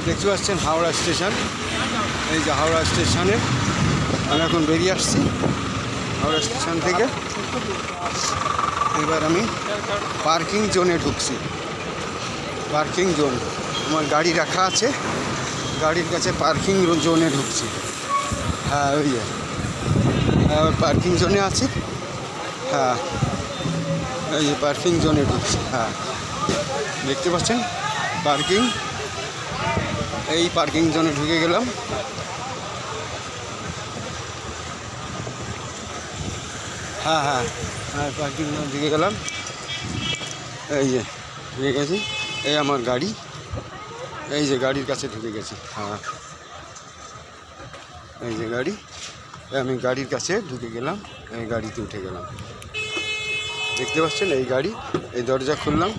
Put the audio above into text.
দেখতে পাচ্ছেন হাওড়া স্টেশন। এই যে হাওড়া স্টেশনে আমি এখন বেরিয়ে আসছি হাওড়া স্টেশন থেকে। এবার আমি পার্কিং জোনে ঢুকছি। পার্কিং জোন, আমার গাড়ি রাখা আছে, গাড়ির কাছে পার্কিং জোনে ঢুকছি। হ্যাঁ ওই যে পার্কিং জোনে আছি। হ্যাঁ এই যে পার্কিং জোনে ঢুকছি। হ্যাঁ দেখতে পাচ্ছেন পার্কিং, এই পার্কিং জোনে ঢুকে গেলাম। হ্যাঁ হ্যাঁ হ্যাঁ পার্কিং জোনে ঢুকে গেলাম। এই যে ঢুকে গেছি, এই আমার গাড়ি, এই যে গাড়ির কাছে ঢুকে গেছি। হ্যাঁ এই যে গাড়ি, আমি গাড়ির কাছে ঢুকে গেলাম, এই গাড়িতে উঠে গেলাম। দেখতে পাচ্ছেন এই গাড়ি, এই দরজা খুললাম।